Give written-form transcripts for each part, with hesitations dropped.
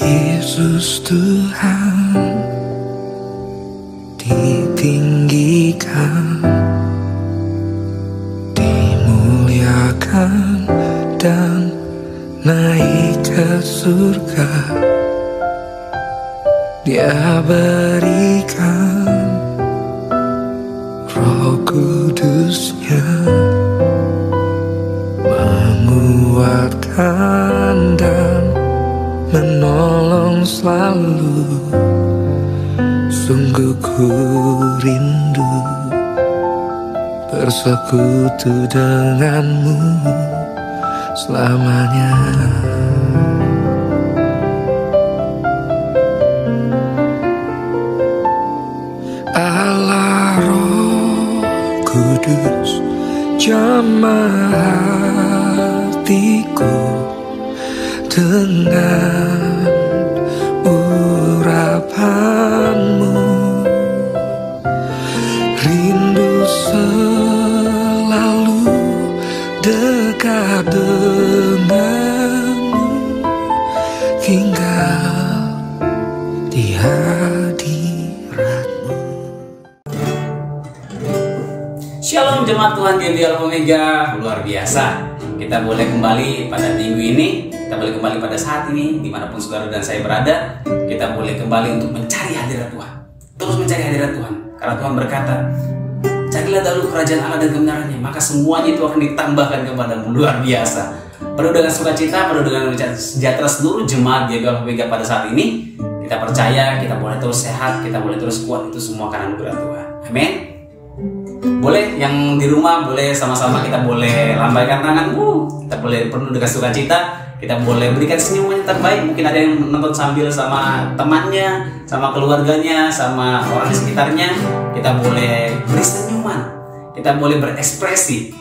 Yesus Tuhan ditinggikan, dimuliakan dan naik ke surga. Dia berikan Roh Kudusnya, menguatkan dan menolong selalu. Sungguh ku rindu bersekutu denganmu selamanya. Allah Roh Kudus, jamah hatiku dengan urapanmu. Rindu selalu dekat denganmu, tinggal di hadiratmu. Shalom jemaat Tuhan di Alpha Omega, luar biasa. Kita boleh kembali pada minggu ini, kita boleh kembali pada saat ini, dimanapun saudara dan saya berada, kita boleh kembali untuk mencari hadirat Tuhan. Terus mencari hadirat Tuhan, karena Tuhan berkata, carilah dahulu kerajaan Allah dan kebenarannya, maka semuanya itu akan ditambahkan kepadamu. Luar biasa. Penuh dengan sukacita, penuh dengan sejahtera seluruh jemaat di Alpha Omega pada saat ini. Kita percaya, kita boleh terus sehat, kita boleh terus kuat, itu semua karena anugerah Tuhan. Amin. Boleh yang di rumah, boleh sama-sama kita boleh lambaikan tangan, kita boleh penuh dengan sukacita, kita boleh berikan senyuman yang terbaik. Mungkin ada yang nonton sambil sama temannya, sama keluarganya, sama orang di sekitarnya. Kita boleh beri senyuman, kita boleh berekspresi,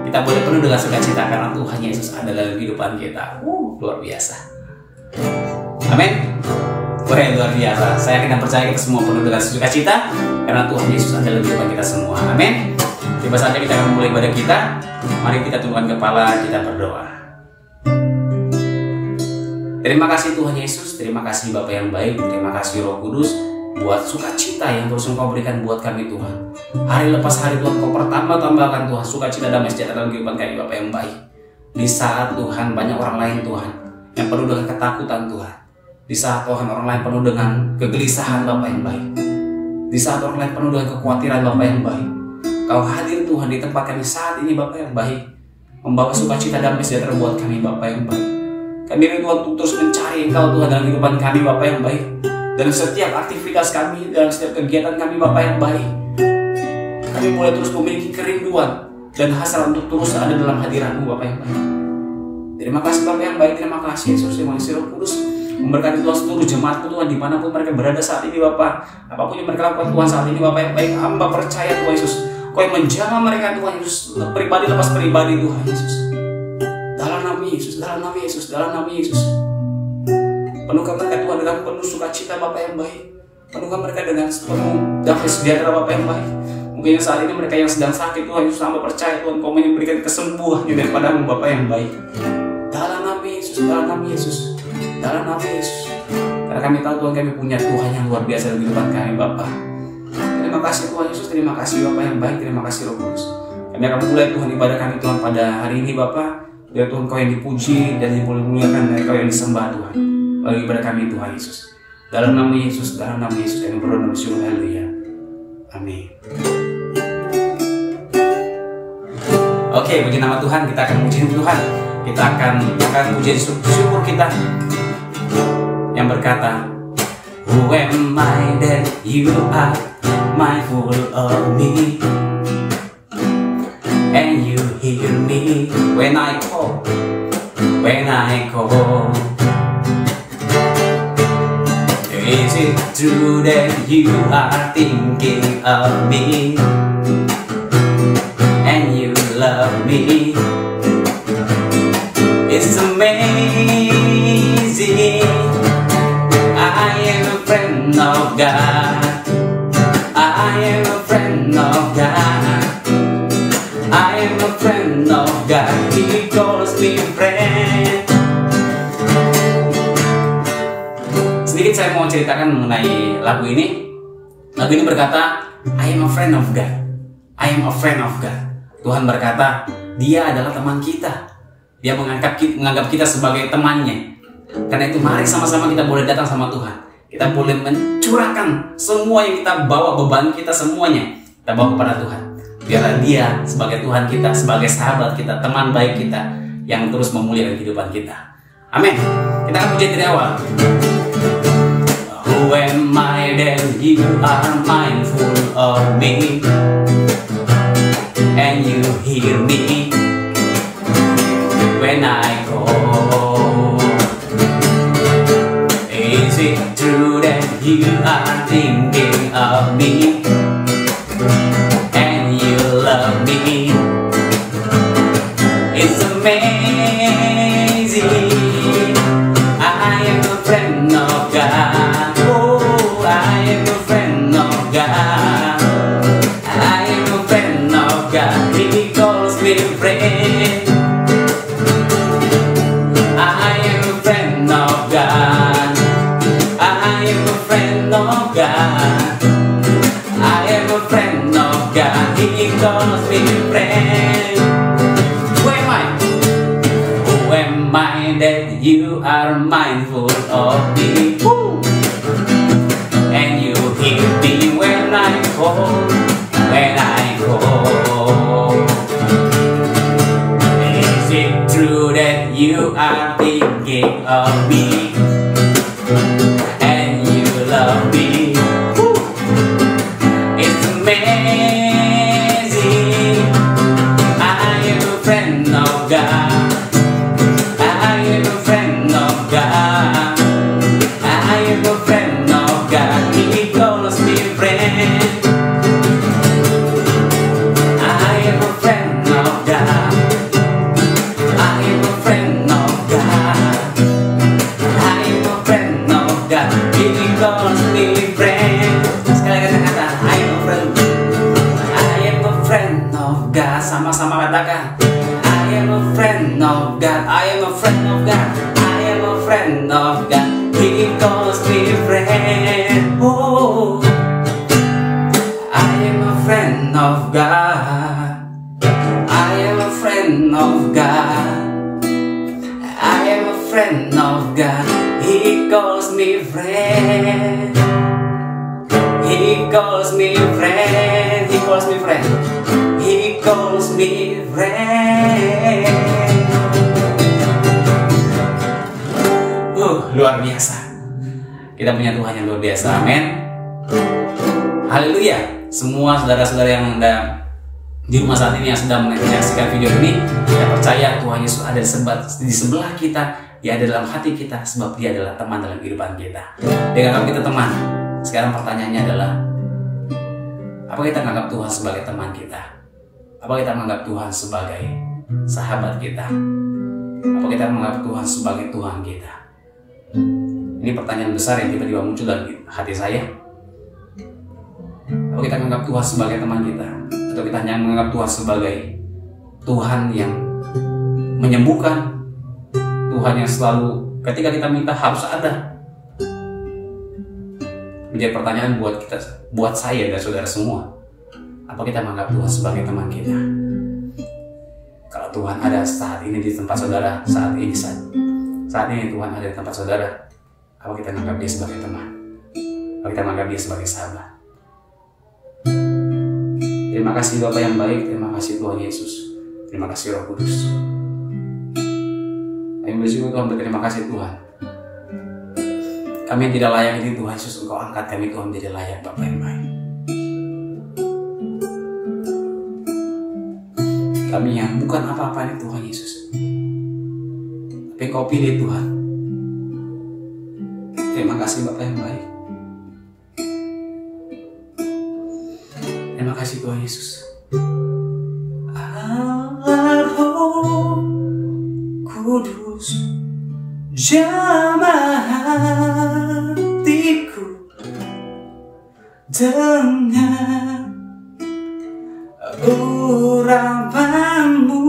kita boleh penuh dengan sukacita karena Tuhan Yesus ada dalam kehidupan kita. Luar biasa. Amin. Wah, luar biasa. Saya akan percaya kita semua penuh dengan sukacita karena Tuhan Yesus ada dalam kehidupan kita semua. Amin. Tiba saatnya kita akan mulai ibadah kita. Mari kita tundukkan kepala, kita berdoa. Terima kasih Tuhan Yesus, terima kasih Bapa yang baik, terima kasih Roh Kudus buat sukacita yang terus Engkau berikan buat kami Tuhan. Hari lepas hari Tuhan Engkau tambahkan Tuhan sukacita damai sejahtera dalam kehidupan kami Bapa yang baik. Di saat Tuhan banyak orang lain Tuhan yang penuh dengan ketakutan Tuhan. Di saat Tuhan orang lain penuh dengan kegelisahan Bapa yang baik. Di saat orang lain penuh dengan kekhawatiran Bapa yang baik, Kau hadir Tuhan di tempat kami saat ini Bapa yang baik, membawa sukacita damai sejahtera buat kami Bapa yang baik. Kami rindu untuk terus mencari Engkau Tuhan dalam kehidupan kami Bapa yang baik. Dalam setiap aktivitas kami, dalam setiap kegiatan kami Bapa yang baik, kami mulai terus memiliki kerinduan dan hasrat untuk terus ada dalam hadirat-Mu Bapa yang baik. Terima kasih Bapa yang baik, terima kasih Yesus, terima kasih Roh Kudus. Memberkati Tuhan seluruh jemaat-Mu Tuhan dimanapun mereka berada saat ini Bapa. Apapun yang mereka lakukan Tuhan saat ini Bapa yang baik, hamba percaya Tuhan Yesus, Kau yang menjamah mereka Tuhan Yesus, pribadi lepas pribadi Tuhan Yesus. Dalam nama Yesus, dalam nama Yesus, dalam nama Yesus. Penuhkan mereka Tuhan dengan penuh sukacita Bapa yang baik. Penuhkan mereka dengan penuh damai sejahtera Bapa yang baik. Mungkin saat ini mereka yang sedang sakit Tuhan Yesus, hamba percaya Tuhan Kau memberikan kesembuhan daripada-Mu Bapa yang baik. Dalam nama Yesus, dalam nama Yesus, dalam nama Yesus. Karena kami tahu Tuhan kami punya Tuhan yang luar biasa dalam kehidupan kami Bapa. Terima kasih Tuhan Yesus, terima kasih Bapa yang baik, terima kasih Roh Kudus. Kami akan mulai Tuhan ibadah kami Tuhan pada hari ini Bapa. Biar Tuhan Kau yang dipuji dan dimuliakan, dan Kau yang disembah Tuhan melalui ibadah kami Tuhan Yesus. Dalam nama Yesus, dalam nama Yesus kami berdoa dan bersyukur. Haleluya. Amin. Oke, puji nama Tuhan, kita akan puji Tuhan. Kita akan puji syukur kita yang berkata, Who am I that you are mindful of me, and you hear me when I call, when I call. Is it true that you are thinking of me, and you love me? It's amazing. I am a friend of God. I am a friend of God. I am a friend of God. He calls me friend. Sedikit saya mau ceritakan mengenai lagu ini. Lagu ini berkata, I am a friend of God. I am a friend of God. Tuhan berkata, Dia adalah teman kita. Dia menganggap kita sebagai temannya. Karena itu mari sama-sama kita boleh datang sama Tuhan. Kita boleh mencurahkan semua yang kita bawa, beban kita semuanya. Kita bawa kepada Tuhan. Biarlah Dia sebagai Tuhan kita, sebagai sahabat kita, teman baik kita, yang terus memuliakan kehidupan kita. Amin. Kita akan puji dari awal. Who am I that you are mindful of me, and you hear me when I call? Is it true that you are thinking of me, and you love me? It's amazing. I am a friend of God. Oh, I am a friend of God. I am a friend of God. He calls me friend. I am a friend of God. I am a friend of God. I am a friend of God. He calls me friend. Who am I? Who am I that you are mindful of me? Woo! And you hear me when I call, when I call. Is it true that you are thinking of me, and you love me? Woo! It's amazing. I am a friend of God. I am a friend of God. I am a friend of God. He calls me friend. I am a friend of God. I am a friend of God. I am a friend of God. He calls me friend. Sekali lagi kata, I am a friend. I am a friend of God. Sama-sama katakan, I am a friend of God. I am a friend of God. I am a friend of God. He calls me friend. Oh, I am a friend of God. I am a friend of God. I am a friend of God. He calls me friend. He calls me friend. He calls me friend. He calls me friend. Luar biasa. Kita punya Tuhan yang luar biasa. Amin. Haleluya. Semua saudara-saudara yang ada di rumah saat ini yang sedang menyaksikan video ini, kita percaya Tuhan Yesus ada di sebelah kita. Dia ada dalam hati kita, sebab Dia adalah teman dalam kehidupan kita. Dia menganggap kita teman. Sekarang pertanyaannya adalah, apa kita menganggap Tuhan sebagai teman kita? Apa kita menganggap Tuhan sebagai sahabat kita? Apa kita menganggap Tuhan sebagai Tuhan kita? Ini pertanyaan besar yang tiba-tiba muncul dalam hati saya. Apa kita menganggap Tuhan sebagai teman kita? Atau kita hanya menganggap Tuhan sebagai Tuhan yang menyembuhkan, Tuhan yang selalu ketika kita minta harus ada? Menjadi pertanyaan buat kita, buat saya dan saudara semua. Apa kita menganggap Tuhan sebagai teman kita? Kalau Tuhan ada saat ini di tempat saudara, saat ini Tuhan ada di tempat saudara, apa kita menganggap Dia sebagai teman? Apa kita menganggap Dia sebagai sahabat? Terima kasih Bapa yang baik, terima kasih Tuhan Yesus, terima kasih Roh Kudus. Kami bersyukur Tuhan, berterima kasih Tuhan. Kami yang tidak layak ini Tuhan Yesus, Engkau angkat kami Tuhan menjadi layak, Bapa yang baik. Kami yang bukan apa-apa ini Tuhan Yesus, tapi Engkau pilih Tuhan. Terima kasih Bapa yang baik. Terima kasih Tuhan Yesus. Allah Roh Kudus, jamah hatiku dengan urapanmu,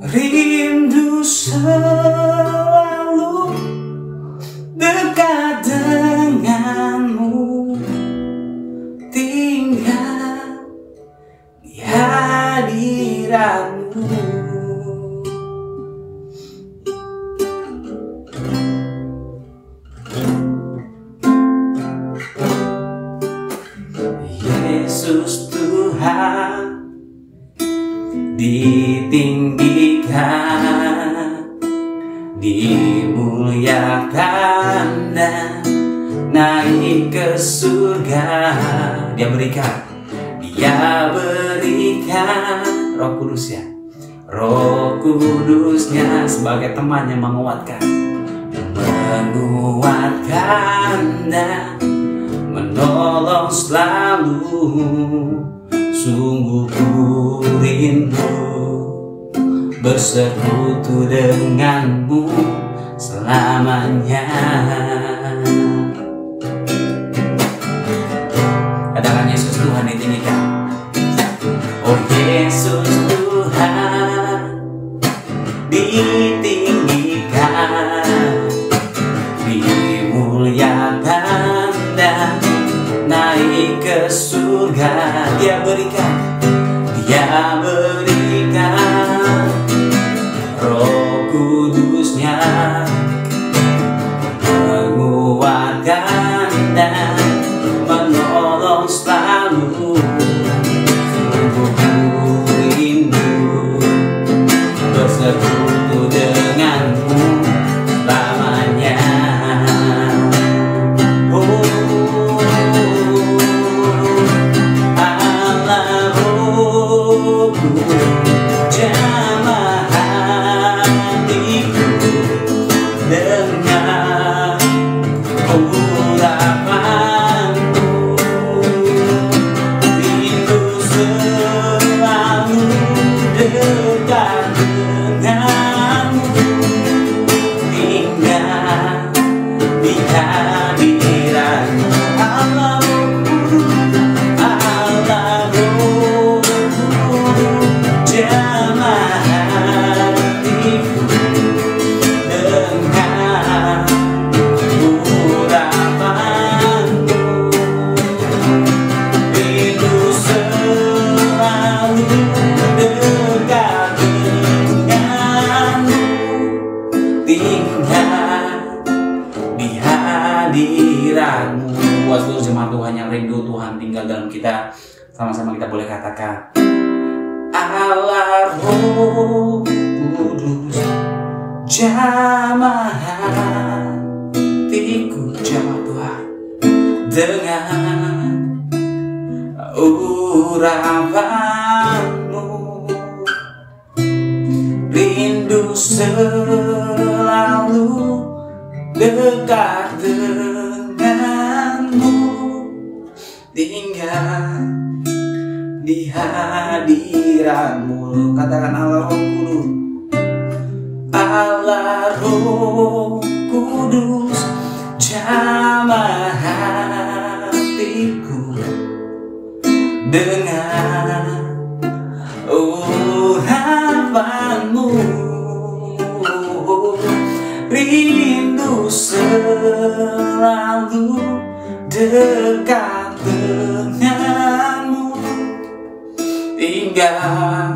rindu selalu Yesus Tuhan ditinggikan, dimuliakan dan naik ke surga. Dia berikan Roh Kudus ya, Roh Kudusnya sebagai teman yang menguatkan dan menolong selalu. Sungguh ku rindu bersekutu denganmu selamanya. Katakan Yesus Tuhan ditinggikan. Oh Yesus Tuhan ditinggikan, dimuliakan dan naik ke surga. Dia berikan Roh Kudusnya menguatkan dan menolong selalu. Sungguh rindu bersekutu denganmu selamanya. Jamah hatiku dengan urapanmu, rindu selalu dekat denganmu, tinggal di hadiratmu. Buat seluruh jemaat Tuhan yang rindu Tuhan tinggal dalam kita, sama-sama kita boleh katakan, Allah Roh Kudus jamah hatiku, jamah Tuhan dengan urapanmu, rindu selalu dekat denganmu, tinggal di hadiratmu. Katakan Allah Roh Kudus, Allah Roh Kudus jamah hatiku dengan urapanmu, rindu selalu dekat denganmu, tinggal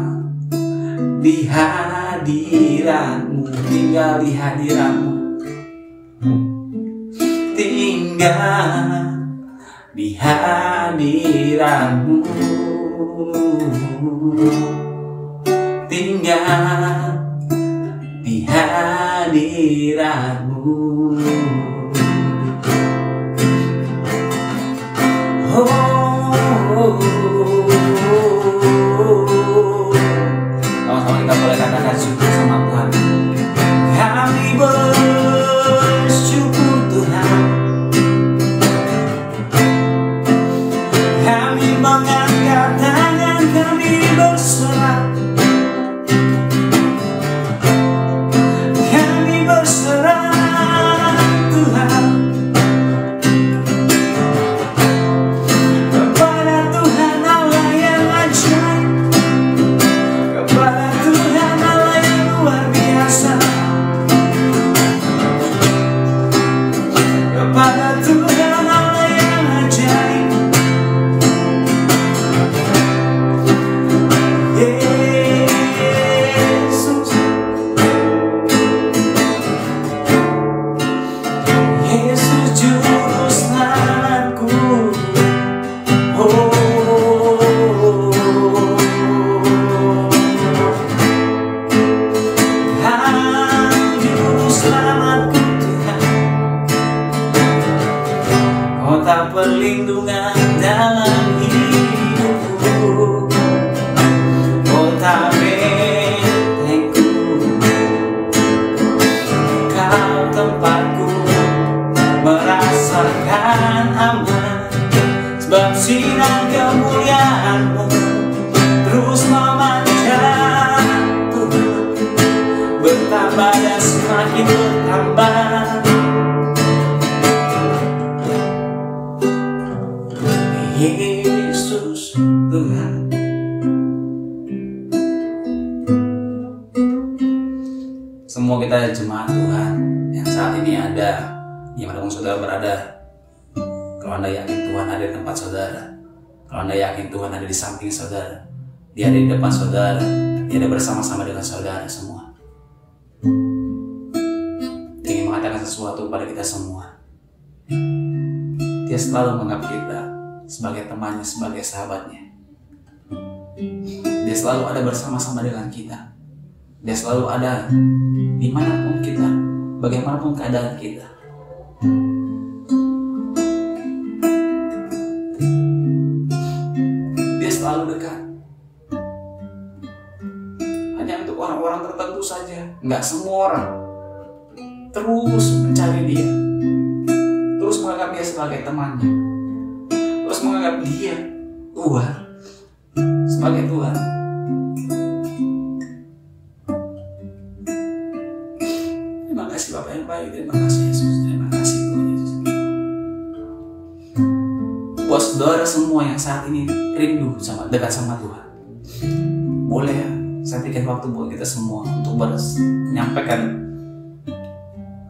di hadiratmu, tinggal di hadiratmu, tinggal di hadiratmu, tinggal di hadiratmu. Sama-sama kita boleh katakan syukur sama Tuhan. Kami bersyukur Tuhan, kami mengangkat tangan, kami berserah, kami berserah Tuhan. bertambah dan semakin bertambah. Yesus Tuhan. Semua kita jemaat Tuhan yang saat ini ada dimanapun saudara berada. Kalau Anda yakin Tuhan ada di tempat saudara, kalau Anda yakin Tuhan ada di samping saudara, Dia ada di depan saudara, Dia ada bersama-sama dengan saudara semua. Dia ingin mengatakan sesuatu pada kita semua. Dia selalu menganggap kita sebagai temannya, sebagai sahabatnya. Dia selalu ada bersama-sama dengan kita. Dia selalu ada dimanapun kita, bagaimanapun keadaan kita. Dia selalu dekat. Hanya untuk orang-orang tertentu saja, nggak semua orang. Terus mencari Dia, terus menganggap Dia sebagai temannya, terus menganggap Dia Tuhan, sebagai Tuhan. Terima kasih Bapak yang baik, terima kasih Yesus, terima kasih Tuhan Yesus. Buat saudara semua yang saat ini rindu dekat sama Tuhan, boleh ya, saya berikan waktu buat kita semua untuk menyampaikan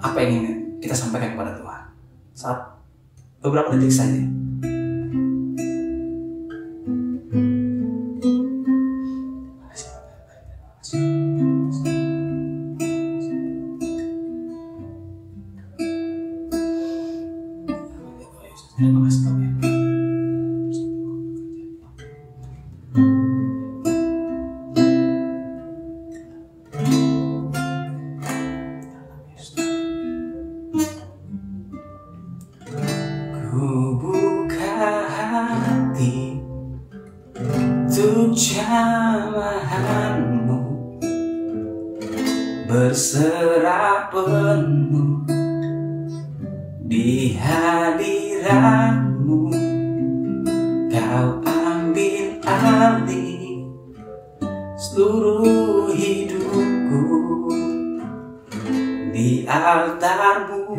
apa yang ingin kita sampaikan kepada Tuhan. Saat beberapa detik saja. Terima kasih Tuhan. Ku buka hati untuk jamahanmu, berserah penuh di hadiratmu. Kau ambil alih seluruh hidupku di altarmu,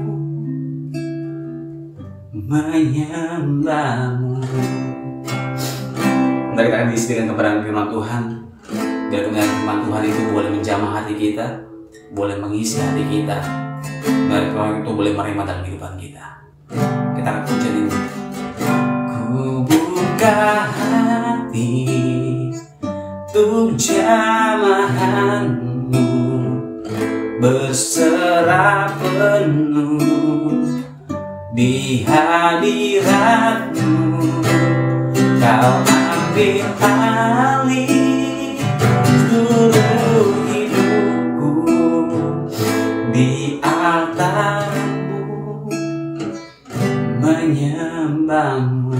menyembahmu. Mari kita akan diisi dengan kebenaran firman Tuhan. Biar kebenaran firman Tuhan itu boleh menjamah hati kita, boleh mengisi hati kita, dan firman itu boleh menerima dalam kehidupan kita. Kita akan pujian ini. Ku buka hati untuk jamahanmu, berserah penuh di hadiratmu. Kau ambil alih seluruh hidupku di altarmu, menyembahmu.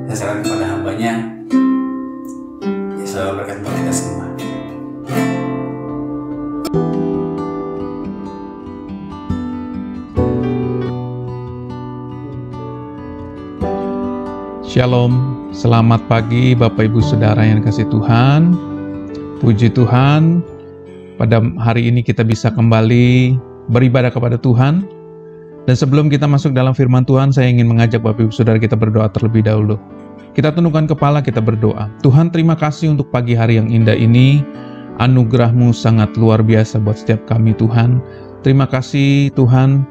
Saya serahkan kepada hambanya, ya selalu berkat buat kita semua. Shalom, selamat pagi Bapak Ibu Saudara yang kasih Tuhan. Puji Tuhan, pada hari ini kita bisa kembali beribadah kepada Tuhan. Dan sebelum kita masuk dalam firman Tuhan, saya ingin mengajak Bapak Ibu Saudara kita berdoa terlebih dahulu. Kita tundukkan kepala, kita berdoa. Tuhan, terima kasih untuk pagi hari yang indah ini. Anugerah-Mu sangat luar biasa buat setiap kami Tuhan. Terima kasih Tuhan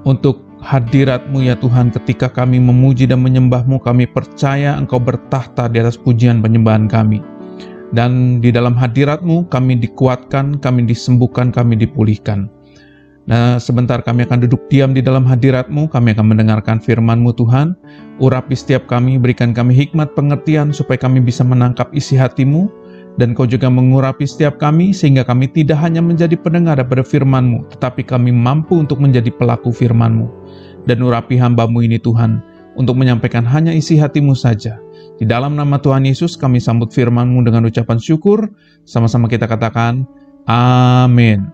untuk hadirat-Mu ya Tuhan. Ketika kami memuji dan menyembah-Mu, kami percaya Engkau bertahta di atas pujian penyembahan kami. Dan di dalam hadirat-Mu kami dikuatkan, kami disembuhkan, kami dipulihkan. Nah, sebentar kami akan duduk diam di dalam hadirat-Mu, kami akan mendengarkan firman-Mu Tuhan. Urapi setiap kami, berikan kami hikmat pengertian supaya kami bisa menangkap isi hati-Mu. Dan Kau juga mengurapi setiap kami sehingga kami tidak hanya menjadi pendengar daripada firman-Mu, tetapi kami mampu untuk menjadi pelaku firman-Mu. Dan urapi hamba-Mu ini Tuhan, untuk menyampaikan hanya isi hati-Mu saja. Di dalam nama Tuhan Yesus kami sambut firman-Mu dengan ucapan syukur. Sama-sama kita katakan, amin.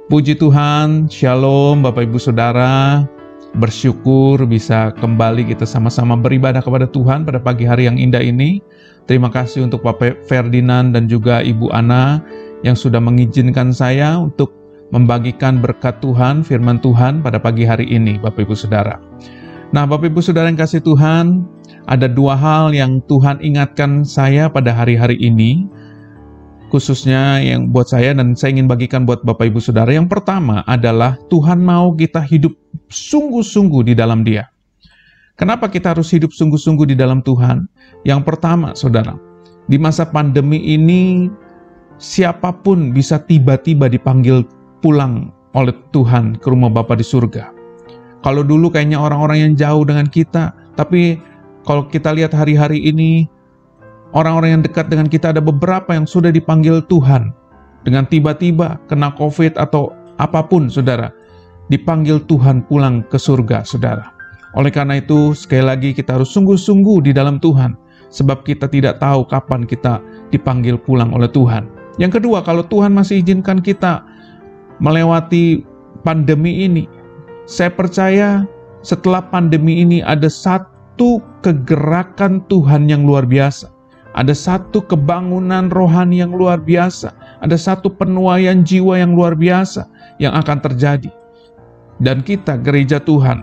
Puji Tuhan, shalom Bapak Ibu Saudara. bersyukur bisa kembali kita sama-sama beribadah kepada Tuhan pada pagi hari yang indah ini. Terima kasih untuk Bapak Ferdinand dan juga Ibu Ana yang sudah mengizinkan saya untuk membagikan berkat Tuhan, firman Tuhan pada pagi hari ini, Bapak Ibu Saudara. Nah, Bapak Ibu Saudara yang kasih Tuhan, ada dua hal yang Tuhan ingatkan saya pada hari-hari ini, khususnya yang buat saya dan saya ingin bagikan buat Bapak Ibu Saudara. Yang pertama adalah Tuhan mau kita hidup sungguh-sungguh di dalam Dia. Kenapa kita harus hidup sungguh-sungguh di dalam Tuhan? Yang pertama, Saudara, di masa pandemi ini siapapun bisa tiba-tiba dipanggil pulang oleh Tuhan ke rumah Bapa di surga. Kalau dulu kayaknya orang-orang yang jauh dengan kita, tapi kalau kita lihat hari-hari ini, orang-orang yang dekat dengan kita ada beberapa yang sudah dipanggil Tuhan. Dengan tiba-tiba kena COVID atau apapun, Saudara, dipanggil Tuhan pulang ke surga, Saudara. Oleh karena itu, sekali lagi kita harus sungguh-sungguh di dalam Tuhan, sebab kita tidak tahu kapan kita dipanggil pulang oleh Tuhan. Yang kedua, kalau Tuhan masih izinkan kita melewati pandemi ini, saya percaya setelah pandemi ini ada satu kegerakan Tuhan yang luar biasa. Ada satu kebangunan rohani yang luar biasa. Ada satu penuaian jiwa yang luar biasa yang akan terjadi. Dan kita, gereja Tuhan,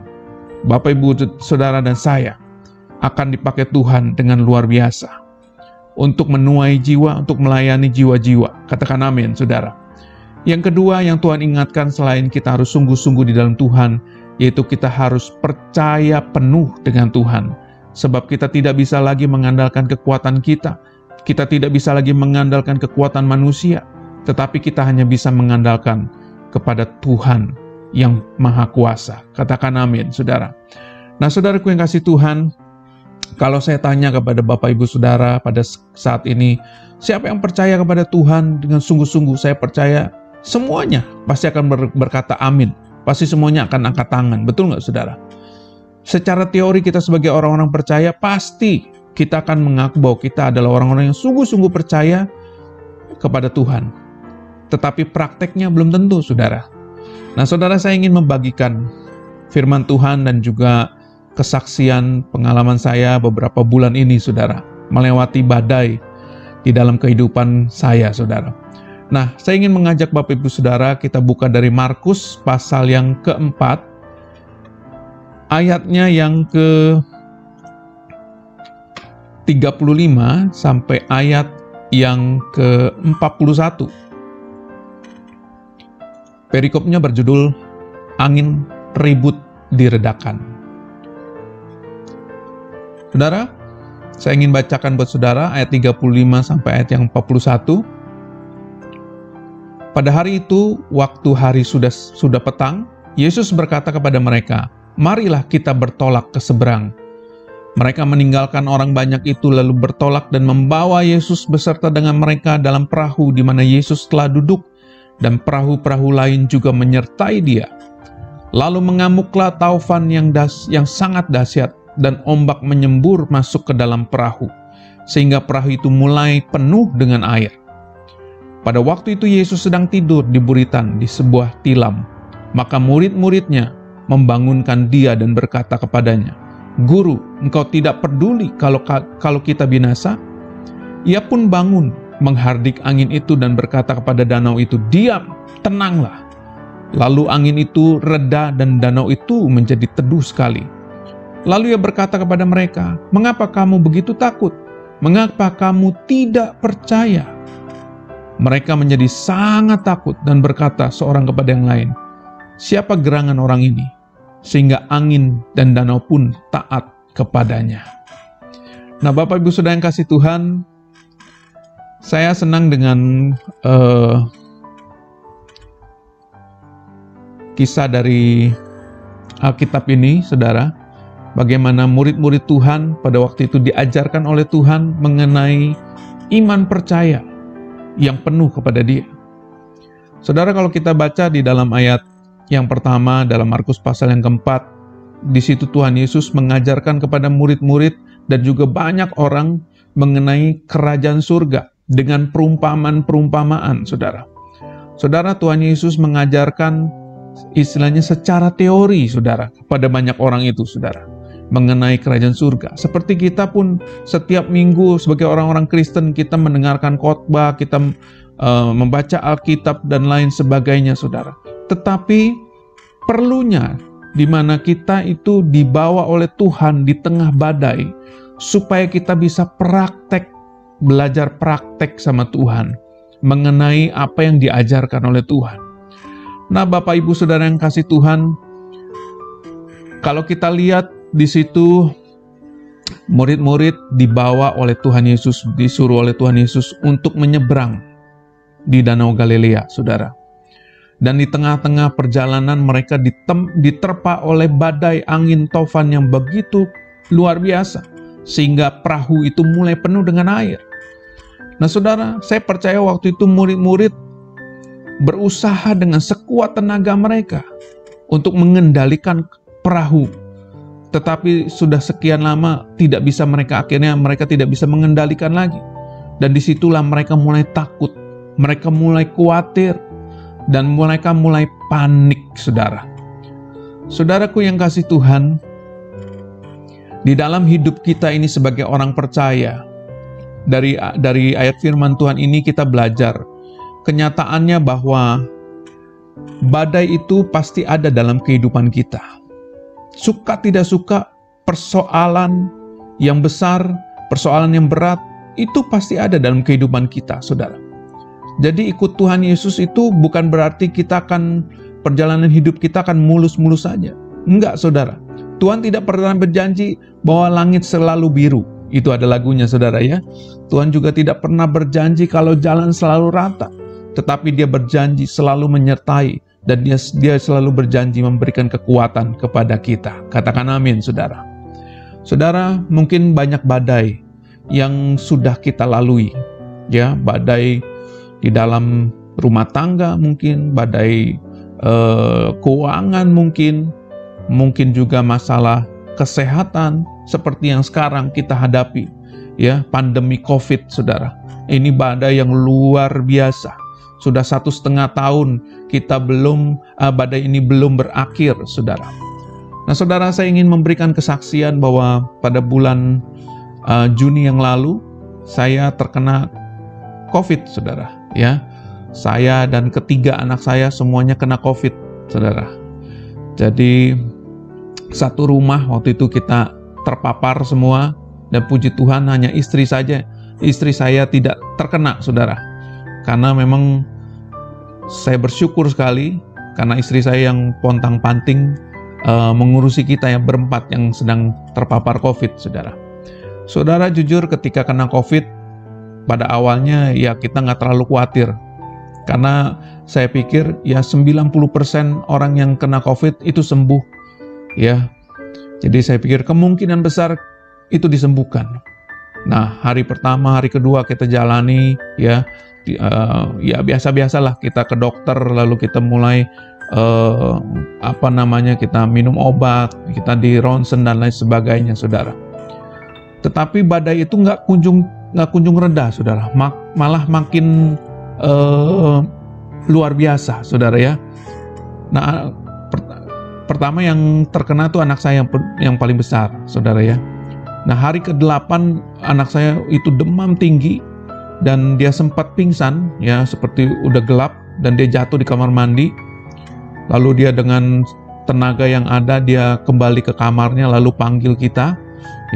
Bapak Ibu Saudara dan saya, akan dipakai Tuhan dengan luar biasa. Untuk menuai jiwa, untuk melayani jiwa-jiwa. Katakan amin, Saudara. Yang kedua yang Tuhan ingatkan selain kita harus sungguh-sungguh di dalam Tuhan, yaitu kita harus percaya penuh dengan Tuhan. Sebab kita tidak bisa lagi mengandalkan kekuatan kita. Kita tidak bisa lagi mengandalkan kekuatan manusia. Tetapi kita hanya bisa mengandalkan kepada Tuhan yang Maha Kuasa. Katakan amin, Saudara. Nah, saudaraku yang kasih Tuhan, kalau saya tanya kepada Bapak Ibu Saudara pada saat ini, siapa yang percaya kepada Tuhan dengan sungguh-sungguh? Saya percaya semuanya pasti akan berkata amin. Pasti semuanya akan angkat tangan. Betul nggak, Saudara? Secara teori kita sebagai orang-orang percaya, pasti kita akan mengaku bahwa kita adalah orang-orang yang sungguh-sungguh percaya kepada Tuhan. Tetapi prakteknya belum tentu, Saudara. Nah, Saudara, saya ingin membagikan firman Tuhan dan juga kesaksian pengalaman saya beberapa bulan ini, Saudara. Melewati badai di dalam kehidupan saya, Saudara. Nah, saya ingin mengajak Bapak Ibu Saudara, kita buka dari Markus pasal yang keempat, ayatnya yang ke-35 sampai ayat yang ke-41. Perikopnya berjudul Angin Ribut Diredakan. Saudara, saya ingin bacakan buat Saudara ayat 35 sampai ayat yang 41. Pada hari itu, waktu hari sudah petang, Yesus berkata kepada mereka, "Marilah kita bertolak ke seberang." Mereka meninggalkan orang banyak itu lalu bertolak dan membawa Yesus beserta dengan mereka dalam perahu di mana Yesus telah duduk, dan perahu-perahu lain juga menyertai Dia. Lalu mengamuklah taufan yang sangat dahsyat, dan ombak menyembur masuk ke dalam perahu, sehingga perahu itu mulai penuh dengan air. Pada waktu itu Yesus sedang tidur di buritan di sebuah tilam. Maka murid-muridnya membangunkan Dia dan berkata kepadanya, "Guru, engkau tidak peduli kalau kita binasa?" Ia pun bangun, menghardik angin itu dan berkata kepada danau itu, "Diam, tenanglah." Lalu angin itu reda dan danau itu menjadi teduh sekali. Lalu Ia berkata kepada mereka, "Mengapa kamu begitu takut? Mengapa kamu tidak percaya?" Mereka menjadi sangat takut dan berkata seorang kepada yang lain, "Siapa gerangan orang ini, sehingga angin dan danau pun taat kepadanya?" Nah, Bapak Ibu Saudara yang kasih Tuhan, saya senang dengan kisah dari Alkitab ini, Saudara. Bagaimana murid-murid Tuhan pada waktu itu diajarkan oleh Tuhan mengenai iman percaya yang penuh kepada Dia. Saudara, kalau kita baca di dalam ayat yang pertama dalam Markus pasal yang keempat, di situ Tuhan Yesus mengajarkan kepada murid-murid dan juga banyak orang mengenai kerajaan surga dengan perumpamaan-perumpamaan, Saudara. Saudara, Tuhan Yesus mengajarkan istilahnya secara teori, saudara, pada banyak orang itu, saudara, mengenai kerajaan surga. Seperti kita pun setiap minggu sebagai orang-orang Kristen, kita mendengarkan khotbah, kita membaca Alkitab dan lain sebagainya, saudara. Tetapi perlunya di mana kita itu dibawa oleh Tuhan di tengah badai, supaya kita bisa belajar praktek sama Tuhan, mengenai apa yang diajarkan oleh Tuhan. Nah, Bapak Ibu Saudara yang kasih Tuhan, kalau kita lihat di situ, murid-murid dibawa oleh Tuhan Yesus, disuruh oleh Tuhan Yesus untuk menyeberang di Danau Galilea, saudara. Dan di tengah-tengah perjalanan mereka diterpa oleh badai angin tofan yang begitu luar biasa, sehingga perahu itu mulai penuh dengan air. Nah, saudara, saya percaya waktu itu murid-murid berusaha dengan sekuat tenaga mereka untuk mengendalikan perahu. Tetapi sudah sekian lama akhirnya mereka tidak bisa mengendalikan lagi. Dan disitulah mereka mulai takut, mereka mulai khawatir, dan mereka mulai panik, saudara. Saudaraku yang kasih Tuhan, di dalam hidup kita ini sebagai orang percaya, dari ayat firman Tuhan ini kita belajar kenyataannya bahwa badai itu pasti ada dalam kehidupan kita. Suka tidak suka, persoalan yang besar, persoalan yang berat, itu pasti ada dalam kehidupan kita, saudara. Jadi ikut Tuhan Yesus itu bukan berarti perjalanan hidup kita akan mulus-mulus saja. Enggak, saudara. Tuhan tidak pernah berjanji bahwa langit selalu biru. Itu ada lagunya, saudara ya. Tuhan juga tidak pernah berjanji kalau jalan selalu rata. Tetapi Dia berjanji selalu menyertai. Dan dia selalu berjanji memberikan kekuatan kepada kita. Katakan amin, saudara. Saudara, mungkin banyak badai yang sudah kita lalui. Ya, badai di dalam rumah tangga mungkin, badai keuangan mungkin juga masalah kesehatan seperti yang sekarang kita hadapi, ya, pandemi COVID, saudara. Ini badai yang luar biasa. Sudah 1,5 tahun badai ini belum berakhir, saudara. Nah, saudara, saya ingin memberikan kesaksian bahwa pada bulan Juni yang lalu saya terkena COVID, saudara. Ya, saya dan ketiga anak saya semuanya kena COVID, saudara. Jadi satu rumah waktu itu kita terpapar semua, dan puji Tuhan hanya istri saya tidak terkena, saudara. Karena memang saya bersyukur sekali karena istri saya yang pontang-panting mengurusi kita yang berempat yang sedang terpapar COVID, saudara. Saudara, jujur ketika kena COVID, pada awalnya ya kita nggak terlalu khawatir. Karena saya pikir ya 90% orang yang kena COVID itu sembuh. Ya, jadi saya pikir kemungkinan besar itu disembuhkan. Nah, hari pertama, hari kedua kita jalani ya biasa-biasalah, kita ke dokter, lalu kita mulai kita minum obat, kita di ronsen dan lain sebagainya, saudara. Tetapi badai itu nggak kunjung reda, saudara. Malah makin luar biasa, saudara ya. Nah, pertama yang terkena tuh anak saya yang paling besar, saudara ya. Nah, hari ke-8 anak saya itu demam tinggi dan dia sempat pingsan, ya, seperti udah gelap, dan dia jatuh di kamar mandi. Lalu dia dengan tenaga yang ada, dia kembali ke kamarnya, lalu panggil kita,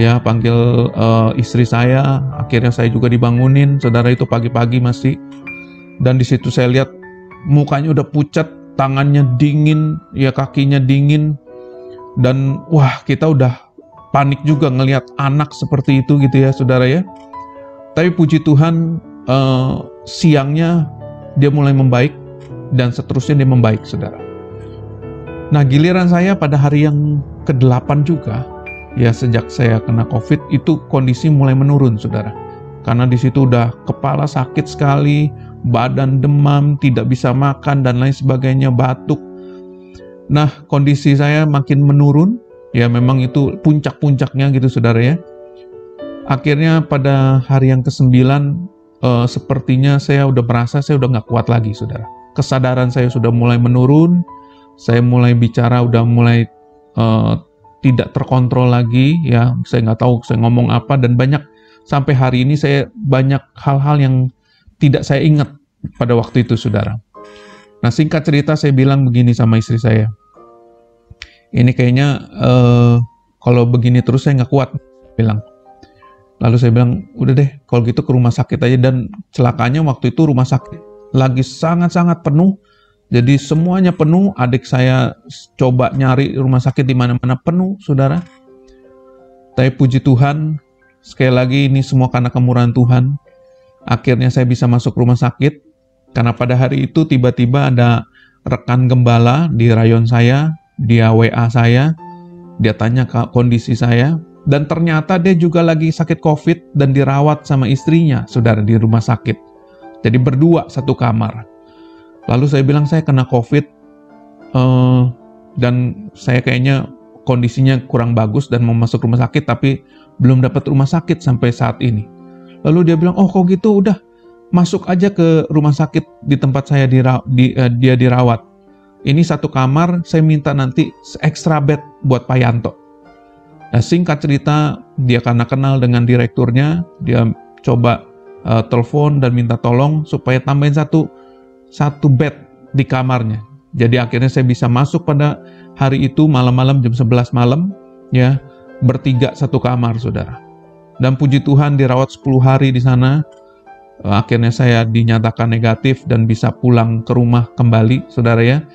ya, panggil istri saya. Akhirnya saya juga dibangunin, saudara, itu pagi-pagi masih. Dan di situ saya lihat mukanya udah pucat, tangannya dingin, ya, kakinya dingin. Dan wah, kita udah panik juga ngelihat anak seperti itu gitu ya, saudara ya. Tapi puji Tuhan, siangnya dia mulai membaik, dan seterusnya dia membaik, saudara. Nah, giliran saya pada hari yang ke-8 juga, ya, sejak saya kena COVID, itu kondisi mulai menurun, saudara. Karena di situ udah kepala sakit sekali, badan demam, tidak bisa makan, dan lain sebagainya, batuk. Nah, kondisi saya makin menurun, ya, memang itu puncak-puncaknya gitu, saudara ya. Akhirnya pada hari yang ke-9, sepertinya saya udah merasa saya udah nggak kuat lagi, saudara. Kesadaran saya sudah mulai menurun, Saya mulai bicara, udah mulai tidak terkontrol lagi, ya. Saya nggak tahu saya ngomong apa, dan banyak sampai hari ini saya banyak hal-hal yang tidak saya ingat pada waktu itu, saudara. Nah, singkat cerita saya bilang begini sama istri saya, ini kayaknya kalau begini terus saya nggak kuat, bilang. Lalu saya bilang, udah deh, kalau gitu ke rumah sakit aja. Dan celakanya waktu itu rumah sakit lagi sangat-sangat penuh. Jadi semuanya penuh. Adik saya coba nyari rumah sakit di mana-mana penuh, saudara. Tapi puji Tuhan, sekali lagi ini semua karena kemurahan Tuhan. Akhirnya saya bisa masuk rumah sakit. Karena pada hari itu tiba-tiba ada rekan gembala di rayon saya. Dia WA saya. Dia tanya kondisi saya. Dan ternyata dia juga lagi sakit COVID dan dirawat sama istrinya, saudara, di rumah sakit. Jadi berdua satu kamar. Lalu saya bilang, saya kena COVID dan saya kayaknya kondisinya kurang bagus dan mau masuk rumah sakit, tapi belum dapat rumah sakit sampai saat ini. Lalu dia bilang, oh kok gitu, udah masuk aja ke rumah sakit di tempat saya dia dirawat. Ini satu kamar, saya minta nanti extra bed buat Pak Yanto. Nah, singkat cerita, dia karena kenal dengan direkturnya, dia coba telepon dan minta tolong supaya tambahin satu bed di kamarnya. Jadi akhirnya saya bisa masuk pada hari itu malam-malam jam 11 malam, ya, bertiga satu kamar, saudara. Dan puji Tuhan dirawat 10 hari di sana. Akhirnya saya dinyatakan negatif dan bisa pulang ke rumah kembali, saudara ya.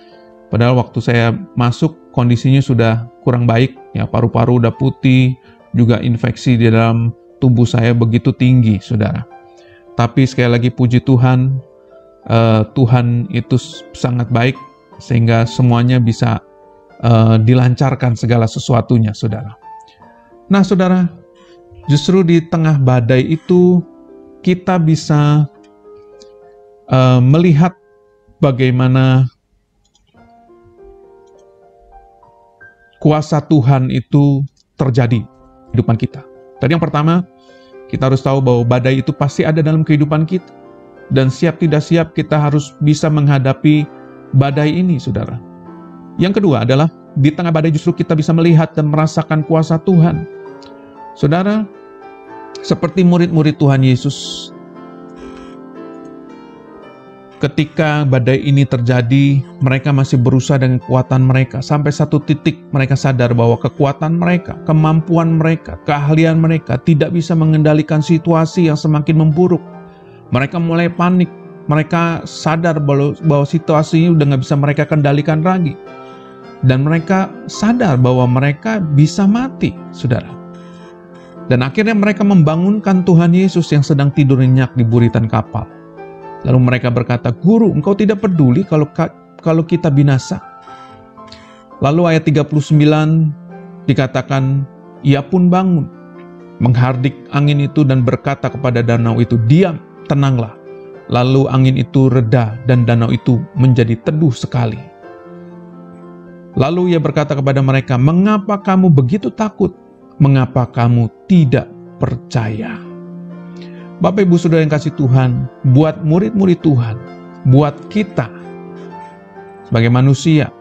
Padahal waktu saya masuk kondisinya sudah kurang baik, ya, paru-paru udah putih, juga infeksi di dalam tubuh saya begitu tinggi, saudara. Tapi sekali lagi puji Tuhan, Tuhan itu sangat baik sehingga semuanya bisa dilancarkan segala sesuatunya, saudara. Nah, saudara, justru di tengah badai itu kita bisa melihat bagaimana kuasa Tuhan itu terjadi di kehidupan kita. Tadi yang pertama, kita harus tahu bahwa badai itu pasti ada dalam kehidupan kita. Dan siap tidak siap kita harus bisa menghadapi badai ini, saudara. Yang kedua adalah, di tengah badai justru kita bisa melihat dan merasakan kuasa Tuhan. Saudara, seperti murid-murid Tuhan Yesus, ketika badai ini terjadi, mereka masih berusaha dengan kekuatan mereka. Sampai satu titik mereka sadar bahwa kekuatan mereka, kemampuan mereka, keahlian mereka tidak bisa mengendalikan situasi yang semakin memburuk. Mereka mulai panik. Mereka sadar bahwa situasi ini udah nggak bisa mereka kendalikan lagi. Dan mereka sadar bahwa mereka bisa mati, saudara. Dan akhirnya mereka membangunkan Tuhan Yesus yang sedang tidur nyenyak di buritan kapal. Lalu mereka berkata, Guru, engkau tidak peduli kalau kita binasa. Lalu ayat 39 dikatakan, ia pun bangun, menghardik angin itu dan berkata kepada danau itu, diam, tenanglah. Lalu angin itu reda dan danau itu menjadi teduh sekali. Lalu ia berkata kepada mereka, mengapa kamu begitu takut? Mengapa kamu tidak percaya? Bapak Ibu Saudara yang kasih Tuhan, buat murid-murid Tuhan, buat kita sebagai manusia,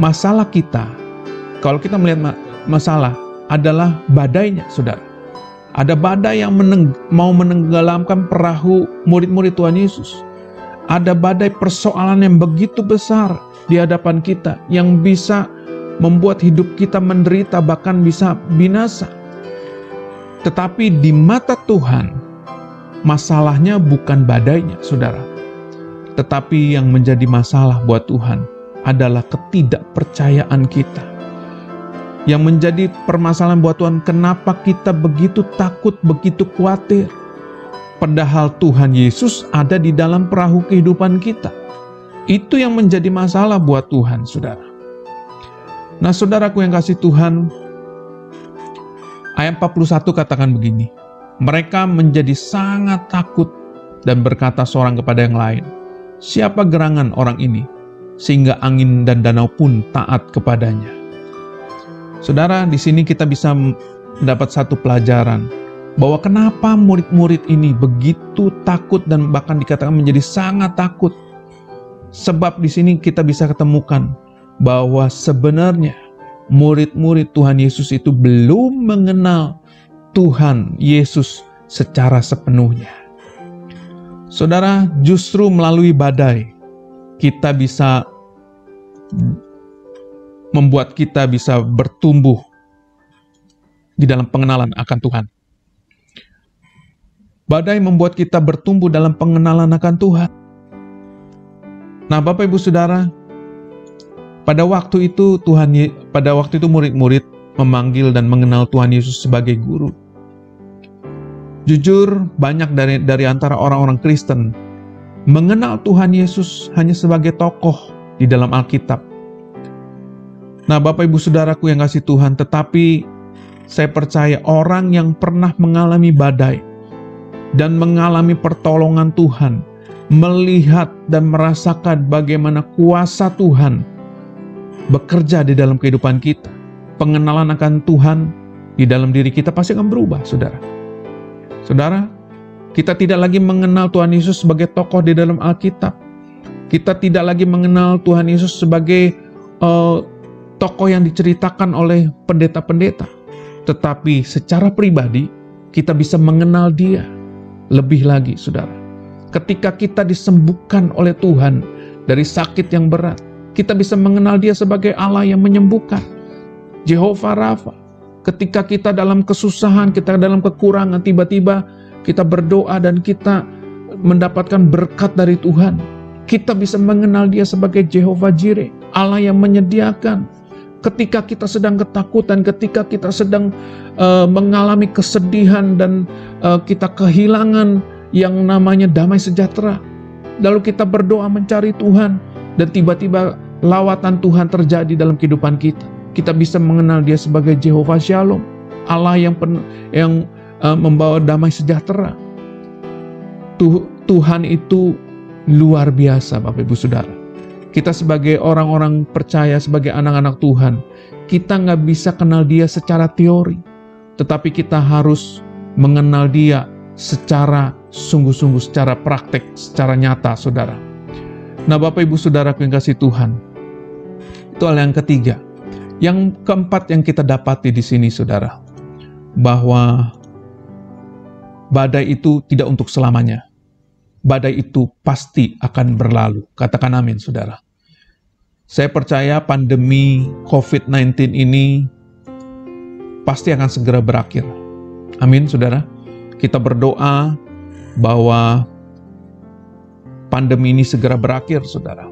masalah kita, kalau kita melihat masalah adalah badainya, saudara. Ada badai yang mau menenggelamkan perahu murid-murid Tuhan Yesus. Ada badai persoalan yang begitu besar di hadapan kita, yang bisa membuat hidup kita menderita, bahkan bisa binasa. Tetapi di mata Tuhan, masalahnya bukan badainya, saudara. Tetapi yang menjadi masalah buat Tuhan adalah ketidakpercayaan kita. Yang menjadi permasalahan buat Tuhan, kenapa kita begitu takut, begitu khawatir. Padahal Tuhan Yesus ada di dalam perahu kehidupan kita. Itu yang menjadi masalah buat Tuhan, saudara. Nah, saudaraku yang kasih Tuhan, ayat 41 katakan begini, mereka menjadi sangat takut dan berkata seorang kepada yang lain, siapa gerangan orang ini, sehingga angin dan danau pun taat kepadanya. Saudara, di sini kita bisa mendapat satu pelajaran, bahwa kenapa murid-murid ini begitu takut dan bahkan dikatakan menjadi sangat takut. Sebab di sini kita bisa ketemukan bahwa sebenarnya murid-murid Tuhan Yesus itu belum mengenal Tuhan Yesus secara sepenuhnya. Saudara, justru melalui badai kita bisa membuat kita bisa bertumbuh di dalam pengenalan akan Tuhan. Badai membuat kita bertumbuh dalam pengenalan akan Tuhan. Nah, Bapak Ibu Saudara, pada waktu itu murid-murid memanggil dan mengenal Tuhan Yesus sebagai guru. Jujur, banyak dari antara orang-orang Kristen mengenal Tuhan Yesus hanya sebagai tokoh di dalam Alkitab. Nah, Bapak Ibu Saudaraku yang kasih Tuhan, tetapi saya percaya orang yang pernah mengalami badai dan mengalami pertolongan Tuhan, melihat dan merasakan bagaimana kuasa Tuhan bekerja di dalam kehidupan kita, pengenalan akan Tuhan di dalam diri kita pasti akan berubah, saudara. Saudara, kita tidak lagi mengenal Tuhan Yesus sebagai tokoh di dalam Alkitab. Kita tidak lagi mengenal Tuhan Yesus sebagai tokoh yang diceritakan oleh pendeta-pendeta. Tetapi secara pribadi, kita bisa mengenal Dia lebih lagi, saudara. Ketika kita disembuhkan oleh Tuhan dari sakit yang berat, kita bisa mengenal Dia sebagai Allah yang menyembuhkan, Jehovah Rafa. Ketika kita dalam kesusahan, kita dalam kekurangan, tiba-tiba kita berdoa dan kita mendapatkan berkat dari Tuhan, kita bisa mengenal Dia sebagai Jehovah Jireh, Allah yang menyediakan. Ketika kita sedang ketakutan, ketika kita sedang mengalami kesedihan dan kita kehilangan yang namanya damai sejahtera, lalu kita berdoa mencari Tuhan, dan tiba-tiba lawatan Tuhan terjadi dalam kehidupan kita. Kita bisa mengenal Dia sebagai Jehovah Shalom, Allah yang membawa damai sejahtera. Tuhan itu luar biasa, Bapak Ibu Saudara. Kita sebagai orang-orang percaya, sebagai anak-anak Tuhan, kita nggak bisa kenal Dia secara teori, tetapi kita harus mengenal Dia secara sungguh-sungguh, secara praktek, secara nyata, saudara. Nah, Bapak Ibu Saudara yang kasih Tuhan, itu hal yang ketiga. Yang keempat yang kita dapati di sini, saudara, bahwa badai itu tidak untuk selamanya. Badai itu pasti akan berlalu. Katakan amin, saudara. Saya percaya pandemi COVID-19 ini pasti akan segera berakhir. Amin, saudara. Kita berdoa bahwa pandemi ini segera berakhir, saudara.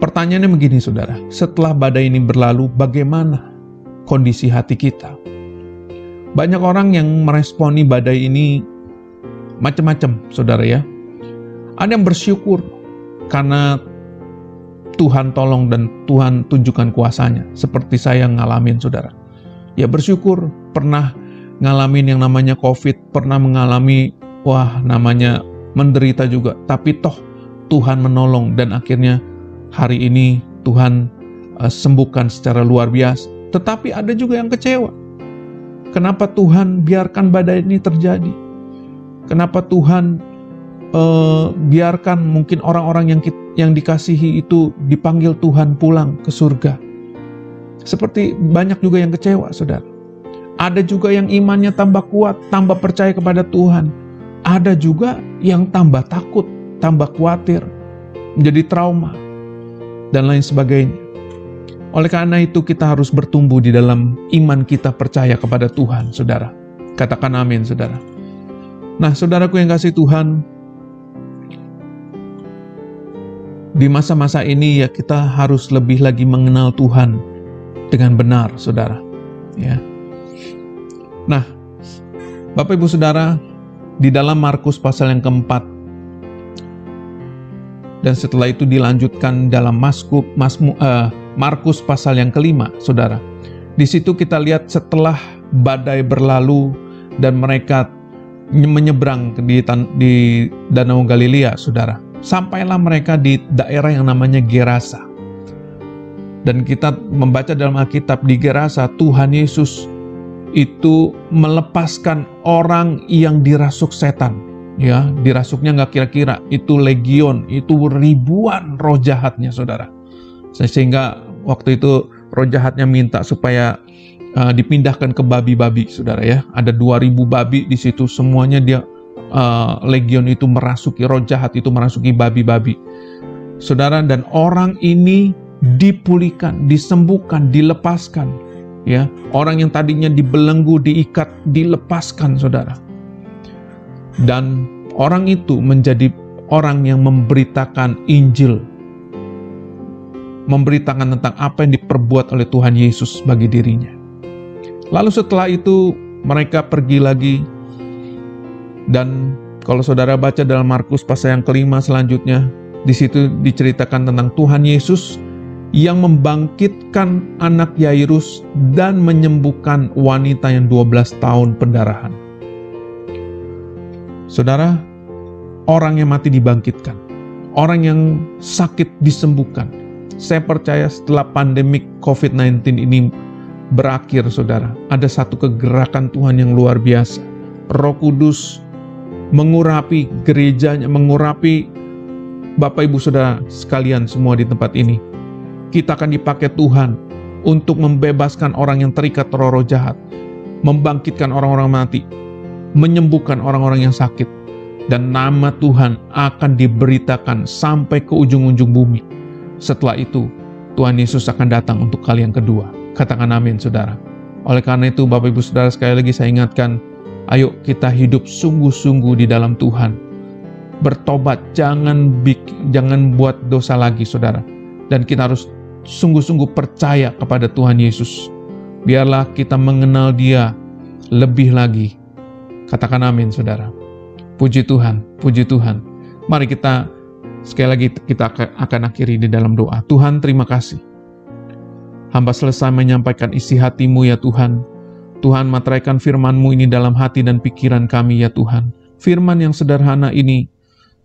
Pertanyaannya begini, saudara. Setelah badai ini berlalu, bagaimana kondisi hati kita? Banyak orang yang meresponi badai ini macam-macam, saudara ya. Ada yang bersyukur karena Tuhan tolong dan Tuhan tunjukkan kuasanya, seperti saya ngalamin, saudara. Ya, bersyukur pernah ngalamin yang namanya COVID, pernah mengalami namanya menderita juga, tapi toh Tuhan menolong dan akhirnya hari ini Tuhan sembuhkan secara luar biasa. Tetapi ada juga yang kecewa. Kenapa Tuhan biarkan badai ini terjadi? Kenapa Tuhan biarkan mungkin orang-orang yang dikasihi itu dipanggil Tuhan pulang ke surga? Seperti banyak juga yang kecewa, saudara. Ada juga yang imannya tambah kuat, tambah percaya kepada Tuhan. Ada juga yang tambah takut, tambah khawatir, menjadi trauma, dan lain sebagainya. Oleh karena itu kita harus bertumbuh di dalam iman kita percaya kepada Tuhan, saudara. Katakan amin, saudara. Nah, saudaraku yang kasih Tuhan, di masa-masa ini ya kita harus lebih lagi mengenal Tuhan dengan benar, saudara. Ya. Nah, Bapak Ibu Saudara, di dalam Markus pasal yang keempat, dan setelah itu dilanjutkan dalam Markus pasal yang kelima, saudara. Di situ kita lihat setelah badai berlalu dan mereka menyeberang di Danau Galilea, saudara. Sampailah mereka di daerah yang namanya Gerasa. Dan kita membaca dalam Alkitab di Gerasa, Tuhan Yesus itu melepaskan orang yang dirasuk setan. ya, dirasuknya nggak kira-kira, itu legion, itu ribuan roh jahatnya, saudara. Sehingga waktu itu roh jahatnya minta supaya dipindahkan ke babi-babi, saudara ya. Ada 2000 babi di situ, semuanya dia legion itu merasuki, roh jahat itu merasuki babi-babi, saudara. Dan orang ini dipulihkan, disembuhkan, dilepaskan, ya. Orang yang tadinya dibelenggu, diikat, dilepaskan, saudara. Dan orang itu menjadi orang yang memberitakan Injil, memberitakan tentang apa yang diperbuat oleh Tuhan Yesus bagi dirinya. Lalu setelah itu mereka pergi lagi, dan kalau saudara baca dalam Markus pasal yang kelima selanjutnya, di situ diceritakan tentang Tuhan Yesus yang membangkitkan anak Yairus dan menyembuhkan wanita yang 12 tahun pendarahan. Saudara, orang yang mati dibangkitkan, orang yang sakit disembuhkan. Saya percaya setelah pandemik COVID-19 ini berakhir, saudara, ada satu kegerakan Tuhan yang luar biasa. Roh Kudus mengurapi gerejanya, mengurapi Bapak Ibu Saudara sekalian semua di tempat ini. Kita akan dipakai Tuhan untuk membebaskan orang yang terikat roh-roh jahat, membangkitkan orang-orang mati, menyembuhkan orang-orang yang sakit, dan nama Tuhan akan diberitakan sampai ke ujung-ujung bumi. Setelah itu, Tuhan Yesus akan datang untuk kali yang kedua. Katakan amin, saudara. Oleh karena itu, Bapak Ibu Saudara, sekali lagi saya ingatkan, ayo kita hidup sungguh-sungguh di dalam Tuhan. Bertobat, jangan buat dosa lagi, saudara. Dan kita harus sungguh-sungguh percaya kepada Tuhan Yesus. Biarlah kita mengenal Dia lebih lagi. Katakan amin, saudara. Puji Tuhan, puji Tuhan. Mari kita sekali lagi kita akan akhiri di dalam doa. Tuhan, terima kasih. Hamba selesai menyampaikan isi hati-Mu ya Tuhan. Tuhan, materaikan firman-Mu ini dalam hati dan pikiran kami ya Tuhan. Firman yang sederhana ini,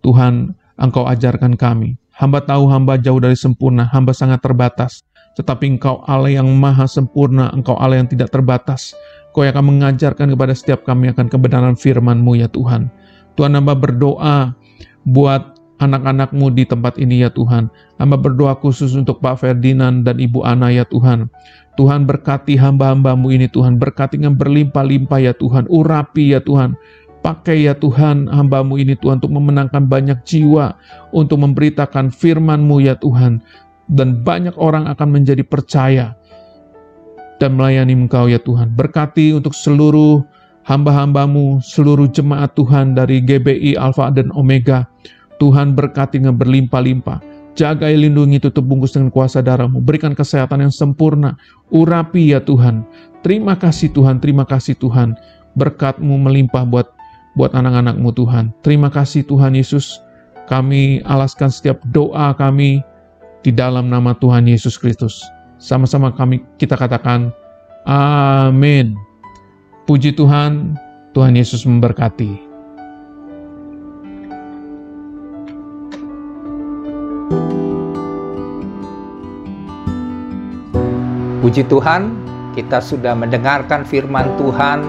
Tuhan, Engkau ajarkan kami. Hamba tahu hamba jauh dari sempurna, hamba sangat terbatas. Tetapi Engkau Allah yang maha sempurna, Engkau Allah yang tidak terbatas. Kau yang akan mengajarkan kepada setiap kami akan kebenaran firman-Mu ya Tuhan. Tuhan, hamba berdoa buat anak-anak-Mu di tempat ini ya Tuhan. Hamba berdoa khusus untuk Pak Ferdinand dan Ibu Ana ya Tuhan. Tuhan, berkati hamba-hamba-Mu ini Tuhan. Berkati yang berlimpah-limpah ya Tuhan. Urapi ya Tuhan. Pakai ya Tuhan hamba-Mu ini Tuhan untuk memenangkan banyak jiwa, untuk memberitakan firman-Mu ya Tuhan. Dan banyak orang akan menjadi percaya dan melayani Engkau ya Tuhan. Berkati untuk seluruh hamba-hamba-Mu, seluruh jemaat Tuhan dari GBI Alfa dan Omega. Tuhan, berkati dengan berlimpah-limpah. Jagai, lindungi, tutup bungkus dengan kuasa darah-Mu. Berikan kesehatan yang sempurna. Urapi ya Tuhan. Terima kasih Tuhan, terima kasih Tuhan. Berkat-Mu melimpah buat anak-anak-Mu Tuhan. Terima kasih Tuhan Yesus. Kami alaskan setiap doa kami di dalam nama Tuhan Yesus Kristus. Sama-sama kita katakan, amin. Puji Tuhan, Tuhan Yesus memberkati. Puji Tuhan, kita sudah mendengarkan firman Tuhan.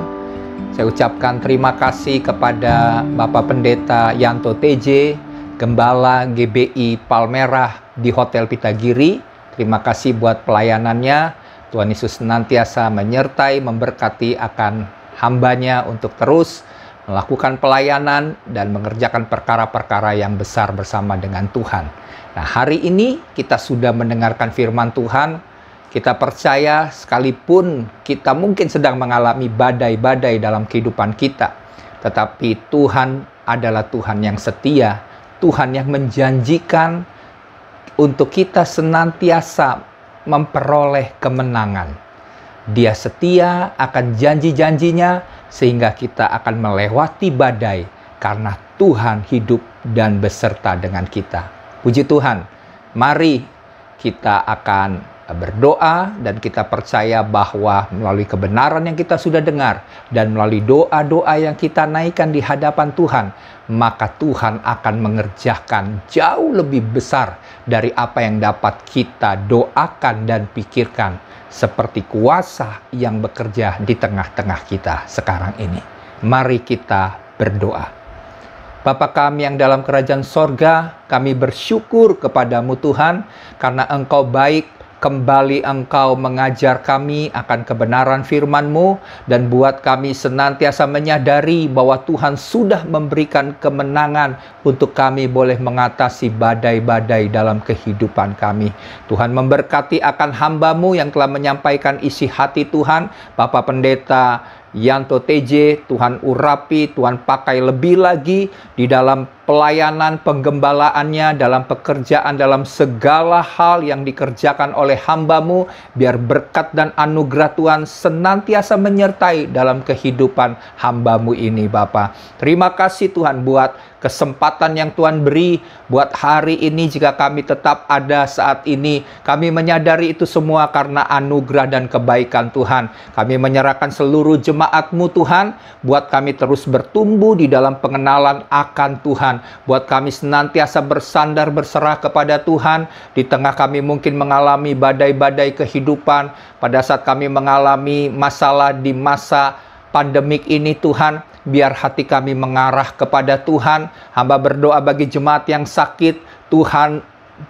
Saya ucapkan terima kasih kepada Bapak Pendeta Yanto TJ, Gembala GBI Palmerah di Hotel Pitagiri. Terima kasih buat pelayanannya. Tuhan Yesus senantiasa menyertai, memberkati akan hambanya untuk terus melakukan pelayanan dan mengerjakan perkara-perkara yang besar bersama dengan Tuhan. Nah, hari ini kita sudah mendengarkan firman Tuhan. Kita percaya sekalipun kita mungkin sedang mengalami badai-badai dalam kehidupan kita, tetapi Tuhan adalah Tuhan yang setia, Tuhan yang menjanjikan untuk kita senantiasa memperoleh kemenangan. Dia setia akan janji-janjinya sehingga kita akan melewati badai karena Tuhan hidup dan beserta dengan kita. Puji Tuhan, mari kita akan berdoa dan kita percaya bahwa melalui kebenaran yang kita sudah dengar dan melalui doa-doa yang kita naikkan di hadapan Tuhan, maka Tuhan akan mengerjakan jauh lebih besar dari apa yang dapat kita doakan dan pikirkan, seperti kuasa yang bekerja di tengah-tengah kita sekarang ini. Mari kita berdoa. Bapa kami yang dalam kerajaan sorga, kami bersyukur kepadamu Tuhan, karena Engkau baik. Kembali Engkau mengajar kami akan kebenaran firman-Mu, dan buat kami senantiasa menyadari bahwa Tuhan sudah memberikan kemenangan untuk kami boleh mengatasi badai-badai dalam kehidupan kami. Tuhan memberkati akan hamba-Mu yang telah menyampaikan isi hati Tuhan, Bapak Pendeta Yanto TJ, Tuhan urapi, Tuhan pakai lebih lagi di dalam pelayanan penggembalaannya, dalam pekerjaan, dalam segala hal yang dikerjakan oleh hamba-Mu, biar berkat dan anugerah Tuhan senantiasa menyertai dalam kehidupan hamba-Mu ini, Bapa. Terima kasih Tuhan buat kesempatan yang Tuhan beri buat hari ini. Jika kami tetap ada saat ini, kami menyadari itu semua karena anugerah dan kebaikan Tuhan. Kami menyerahkan seluruh jemaat-Mu Tuhan, buat kami terus bertumbuh di dalam pengenalan akan Tuhan, buat kami senantiasa bersandar berserah kepada Tuhan di tengah kami mungkin mengalami badai-badai kehidupan. Pada saat kami mengalami masalah di masa pandemik ini Tuhan, biar hati kami mengarah kepada Tuhan. Hamba berdoa bagi jemaat yang sakit, Tuhan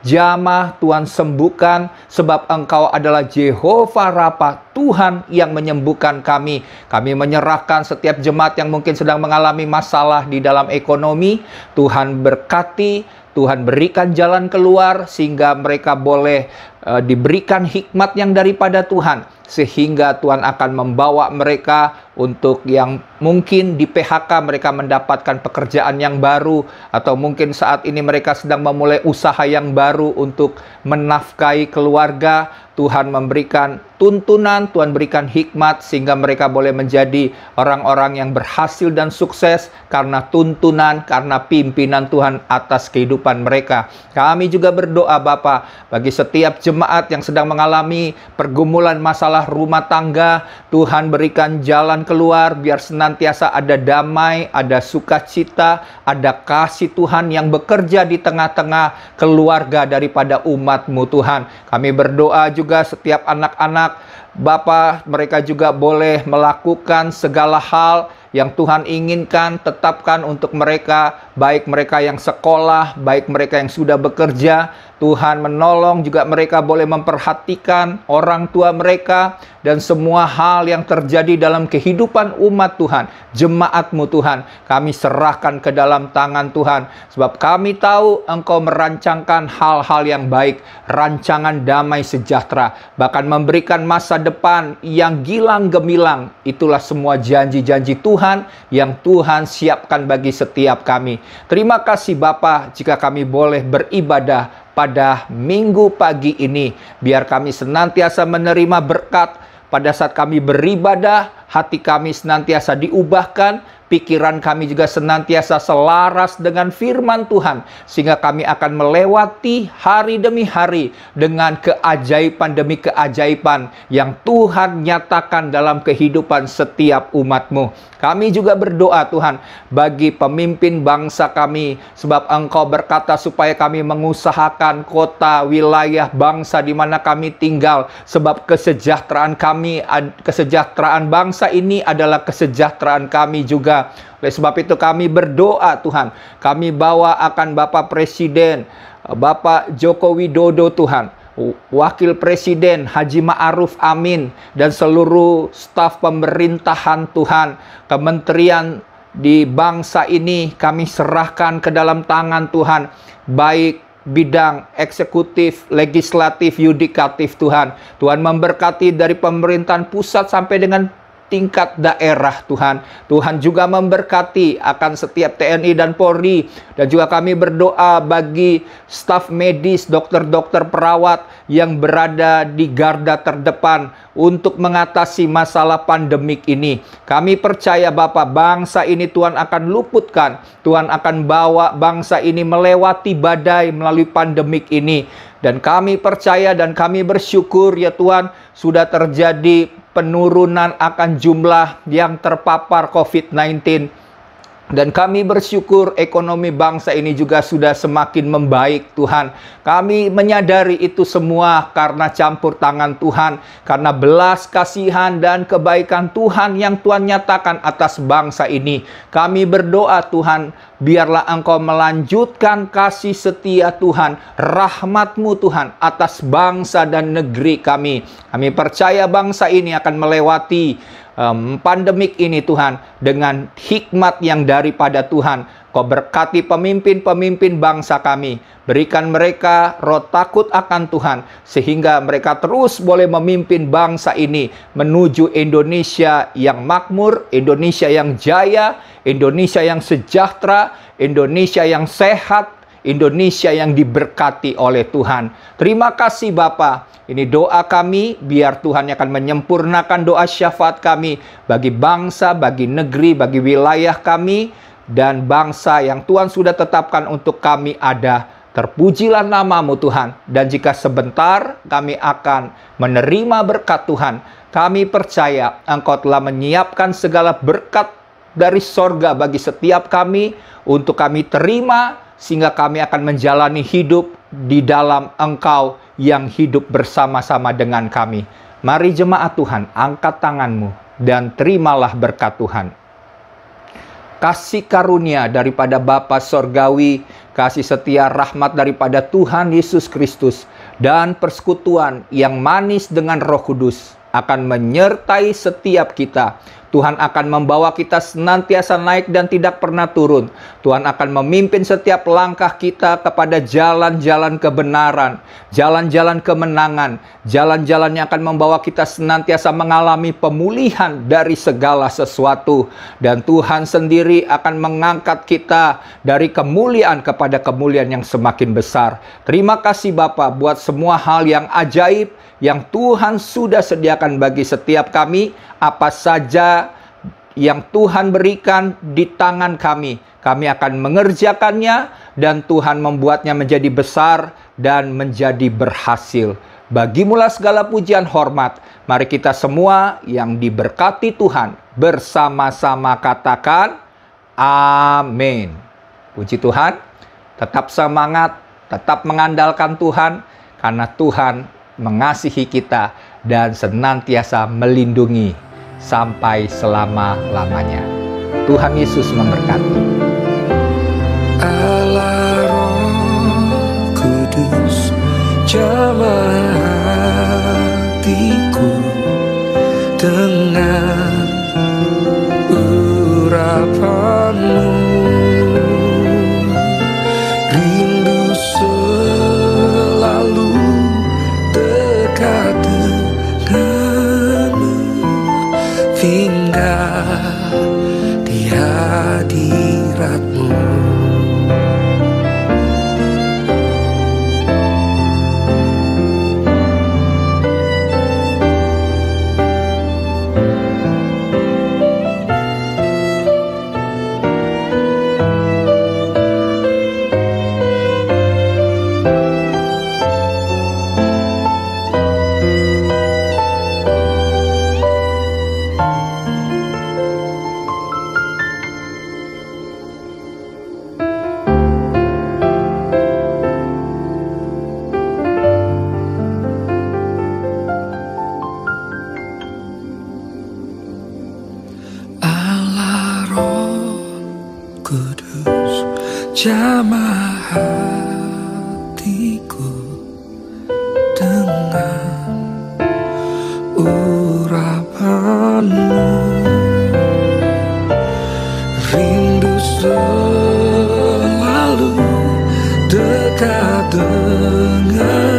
jamah, Tuhan sembuhkan, sebab Engkau adalah Jehovah Rafa, Tuhan yang menyembuhkan kami. Kami menyerahkan setiap jemaat yang mungkin sedang mengalami masalah di dalam ekonomi. Tuhan berkati, Tuhan berikan jalan keluar, sehingga mereka boleh diberikan hikmat yang daripada Tuhan, sehingga Tuhan akan membawa mereka untuk yang mungkin di PHK, mereka mendapatkan pekerjaan yang baru, atau mungkin saat ini mereka sedang memulai usaha yang baru untuk menafkahi keluarga. Tuhan memberikan tuntunan, Tuhan berikan hikmat, sehingga mereka boleh menjadi orang-orang yang berhasil dan sukses karena tuntunan, karena pimpinan Tuhan atas kehidupan mereka. Kami juga berdoa Bapa, bagi setiap jemaat yang sedang mengalami pergumulan masalah rumah tangga, Tuhan berikan jalan keluar, biar senantiasa ada damai, ada sukacita, ada kasih Tuhan yang bekerja di tengah-tengah keluarga daripada umat-Mu Tuhan. Kami berdoa juga setiap anak-anak Bapa, mereka juga boleh melakukan segala hal yang Tuhan inginkan, tetapkan untuk mereka, baik mereka yang sekolah, baik mereka yang sudah bekerja. Tuhan menolong juga mereka boleh memperhatikan orang tua mereka, dan semua hal yang terjadi dalam kehidupan umat Tuhan, jemaat-Mu Tuhan, kami serahkan ke dalam tangan Tuhan, sebab kami tahu Engkau merancangkan hal-hal yang baik, rancangan damai sejahtera, bahkan memberikan masa depan yang gilang gemilang. Itulah semua janji-janji Tuhan yang Tuhan siapkan bagi setiap kami. Terima kasih Bapa, jika kami boleh beribadah pada minggu pagi ini, biar kami senantiasa menerima berkat. Pada saat kami beribadah, hati kami senantiasa diubahkan, pikiran kami juga senantiasa selaras dengan firman Tuhan, sehingga kami akan melewati hari demi hari dengan keajaiban demi keajaiban yang Tuhan nyatakan dalam kehidupan setiap umat-Mu. Kami juga berdoa Tuhan bagi pemimpin bangsa kami, sebab Engkau berkata supaya kami mengusahakan kota, wilayah, bangsa di mana kami tinggal, sebab kesejahteraan kami, kesejahteraan bangsa ini adalah kesejahteraan kami juga. Oleh sebab itu kami berdoa Tuhan, kami bawa akan Bapak Presiden, Bapak Joko Widodo Tuhan, Wakil Presiden Haji Ma'ruf Amin, dan seluruh staf pemerintahan Tuhan, kementerian di bangsa ini kami serahkan ke dalam tangan Tuhan, baik bidang eksekutif, legislatif, yudikatif Tuhan. Tuhan memberkati dari pemerintahan pusat sampai dengan tingkat daerah Tuhan. Tuhan juga memberkati akan setiap TNI dan Polri, dan juga kami berdoa bagi staf medis, dokter-dokter, perawat yang berada di garda terdepan untuk mengatasi masalah pandemik ini. Kami percaya Bapa, bangsa ini Tuhan akan luputkan, Tuhan akan bawa bangsa ini melewati badai melalui pandemik ini. Dan kami percaya dan kami bersyukur ya Tuhan, sudah terjadi penurunan akan jumlah yang terpapar COVID-19. Dan kami bersyukur ekonomi bangsa ini juga sudah semakin membaik, Tuhan. Kami menyadari itu semua karena campur tangan Tuhan, karena belas kasihan dan kebaikan Tuhan yang Tuhan nyatakan atas bangsa ini. Kami berdoa, Tuhan, biarlah Engkau melanjutkan kasih setia Tuhan, rahmat-Mu Tuhan atas bangsa dan negeri kami. Kami percaya bangsa ini akan melewati pandemik ini, Tuhan, dengan hikmat yang daripada Tuhan. Kau berkati pemimpin-pemimpin bangsa kami. Berikan mereka roh takut akan Tuhan, sehingga mereka terus boleh memimpin bangsa ini menuju Indonesia yang makmur, Indonesia yang jaya, Indonesia yang sejahtera, Indonesia yang sehat, Indonesia yang diberkati oleh Tuhan. Terima kasih Bapa. Ini doa kami, biar Tuhan akan menyempurnakan doa syafaat kami bagi bangsa, bagi negeri, bagi wilayah kami, dan bangsa yang Tuhan sudah tetapkan untuk kami ada. Terpujilah nama-Mu Tuhan. Dan jika sebentar kami akan menerima berkat Tuhan, kami percaya Engkau telah menyiapkan segala berkat dari sorga bagi setiap kami, untuk kami terima, sehingga kami akan menjalani hidup di dalam Engkau yang hidup bersama-sama dengan kami. Mari jemaat Tuhan, angkat tanganmu dan terimalah berkat Tuhan. Kasih karunia daripada Bapa Sorgawi, kasih setia rahmat daripada Tuhan Yesus Kristus, dan persekutuan yang manis dengan Roh Kudus akan menyertai setiap kita. Tuhan akan membawa kita senantiasa naik dan tidak pernah turun. Tuhan akan memimpin setiap langkah kita kepada jalan-jalan kebenaran, jalan-jalan kemenangan, jalan-jalan yang akan membawa kita senantiasa mengalami pemulihan dari segala sesuatu. Dan Tuhan sendiri akan mengangkat kita dari kemuliaan kepada kemuliaan yang semakin besar. Terima kasih Bapa buat semua hal yang ajaib yang Tuhan sudah sediakan bagi setiap kami. Apa saja yang Tuhan berikan di tangan kami, kami akan mengerjakannya, dan Tuhan membuatnya menjadi besar dan menjadi berhasil. Bagimulah segala pujian hormat. Mari kita semua yang diberkati Tuhan bersama-sama katakan amin. Puji Tuhan. Tetap semangat, tetap mengandalkan Tuhan, karena Tuhan mengasihi kita dan senantiasa melindungi sampai selama-lamanya. Tuhan Yesus memberkati. Allah Roh Kudus, jamah hatiku dengan urapan-Mu. Rindu selalu dekat denganmu, tinggal di hadirat-Mu. Kudus, jamah hatiku dengan urapan-Mu. Rindu selalu dekat dengan